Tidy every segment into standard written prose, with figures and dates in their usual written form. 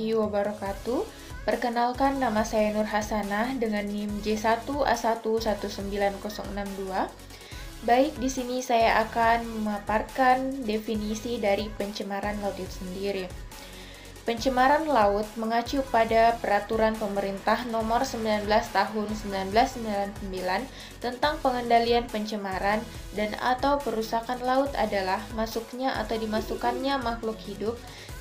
warahmatullahi wabarakatuh. Perkenalkan, nama saya Nur Hasanah dengan NIM J1A119062. Baik, di sini saya akan memaparkan definisi dari pencemaran laut itu sendiri. Pencemaran laut mengacu pada Peraturan Pemerintah Nomor 19 Tahun 1999 tentang pengendalian pencemaran dan atau perusakan laut adalah masuknya atau dimasukkannya makhluk hidup,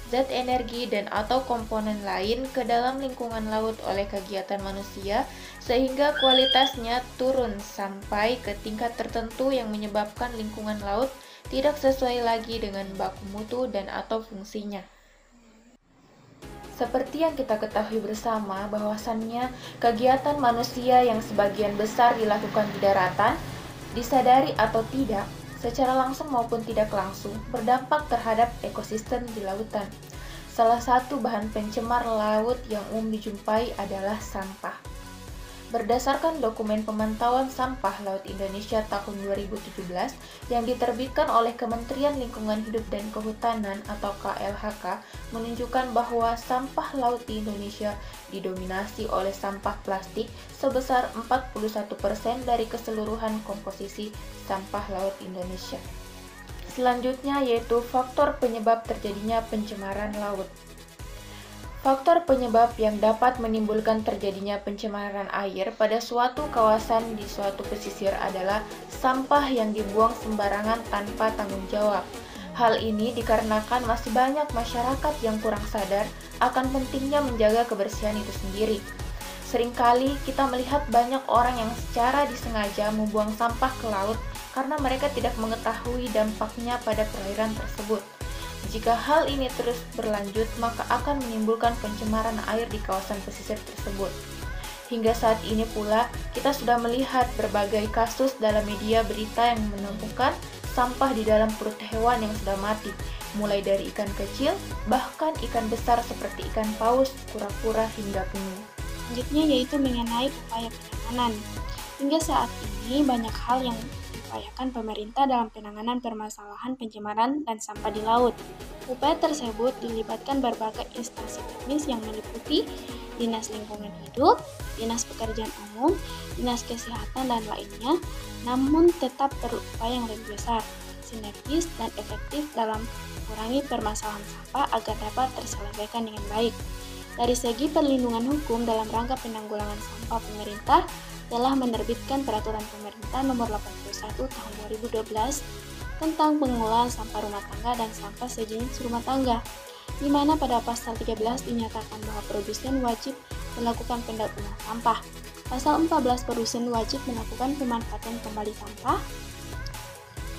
zat energi dan atau komponen lain ke dalam lingkungan laut oleh kegiatan manusia sehingga kualitasnya turun sampai ke tingkat tertentu yang menyebabkan lingkungan laut tidak sesuai lagi dengan baku mutu dan atau fungsinya. Seperti yang kita ketahui bersama bahwasannya kegiatan manusia yang sebagian besar dilakukan di daratan, disadari atau tidak, secara langsung maupun tidak langsung, berdampak terhadap ekosistem di lautan. Salah satu bahan pencemar laut yang umum dijumpai adalah sampah. Berdasarkan dokumen pemantauan sampah laut Indonesia tahun 2017 yang diterbitkan oleh Kementerian Lingkungan Hidup dan Kehutanan atau KLHK menunjukkan bahwa sampah laut di Indonesia didominasi oleh sampah plastik sebesar 41% dari keseluruhan komposisi sampah laut Indonesia. Selanjutnya yaitu faktor penyebab terjadinya pencemaran laut. Faktor penyebab yang dapat menimbulkan terjadinya pencemaran air pada suatu kawasan di suatu pesisir adalah sampah yang dibuang sembarangan tanpa tanggung jawab. Hal ini dikarenakan masih banyak masyarakat yang kurang sadar akan pentingnya menjaga kebersihan itu sendiri. Seringkali kita melihat banyak orang yang secara disengaja membuang sampah ke laut karena mereka tidak mengetahui dampaknya pada perairan tersebut. Jika hal ini terus berlanjut, maka akan menimbulkan pencemaran air di kawasan pesisir tersebut. Hingga saat ini pula, kita sudah melihat berbagai kasus dalam media berita yang menemukan sampah di dalam perut hewan yang sudah mati, mulai dari ikan kecil, bahkan ikan besar seperti ikan paus, kura-kura, hingga penyu. Selanjutnya yaitu mengenai upaya penanganan. Hingga saat ini banyak hal yang diupayakan pemerintah dalam penanganan permasalahan pencemaran dan sampah di laut. Upaya tersebut dilibatkan berbagai instansi teknis yang meliputi Dinas Lingkungan Hidup, Dinas Pekerjaan Umum, Dinas Kesehatan, dan lainnya, namun tetap perlu upaya yang lebih besar, sinergis, dan efektif dalam mengurangi permasalahan sampah agar dapat terselesaikan dengan baik. Dari segi perlindungan hukum dalam rangka penanggulangan sampah, pemerintah telah menerbitkan Peraturan Pemerintah Nomor 81 Tahun 2012 tentang pengelolaan sampah rumah tangga dan sampah sejenis rumah tangga, di mana pada pasal 13 dinyatakan bahwa produsen wajib melakukan pendaur ulang sampah. Pasal 14, produsen wajib melakukan pemanfaatan kembali sampah.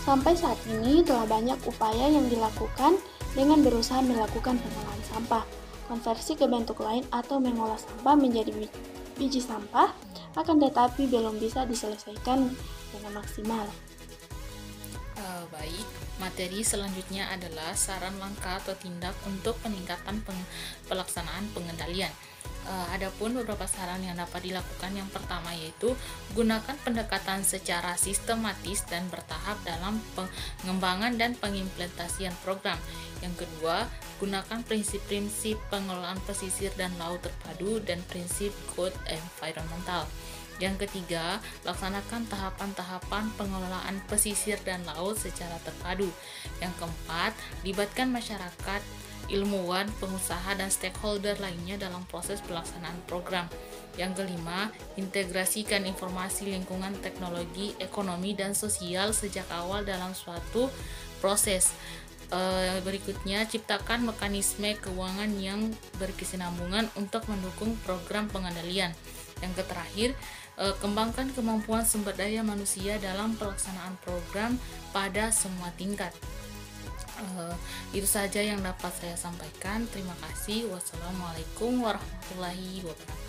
Sampai saat ini telah banyak upaya yang dilakukan dengan berusaha melakukan pengolahan sampah, konversi ke bentuk lain atau mengolah sampah menjadi biji sampah, akan tetapi belum bisa diselesaikan dengan maksimal. Baik, materi selanjutnya adalah saran langkah atau tindak untuk peningkatan pelaksanaan pengendalian. Adapun beberapa saran yang dapat dilakukan, yang pertama yaitu gunakan pendekatan secara sistematis dan bertahap dalam pengembangan dan pengimplementasian program. Yang kedua, gunakan prinsip-prinsip pengelolaan pesisir dan laut terpadu dan prinsip code environmental. Yang ketiga, laksanakan tahapan-tahapan pengelolaan pesisir dan laut secara terpadu. Yang keempat, libatkan masyarakat, ilmuwan, pengusaha, dan stakeholder lainnya dalam proses pelaksanaan program. Yang kelima, integrasikan informasi lingkungan, teknologi, ekonomi, dan sosial sejak awal dalam suatu proses. Berikutnya, ciptakan mekanisme keuangan yang berkesinambungan untuk mendukung program pengendalian. Yang terakhir, kembangkan kemampuan sumber daya manusia dalam pelaksanaan program pada semua tingkat. Itu saja yang dapat saya sampaikan. Terima kasih. Wassalamualaikum warahmatullahi wabarakatuh.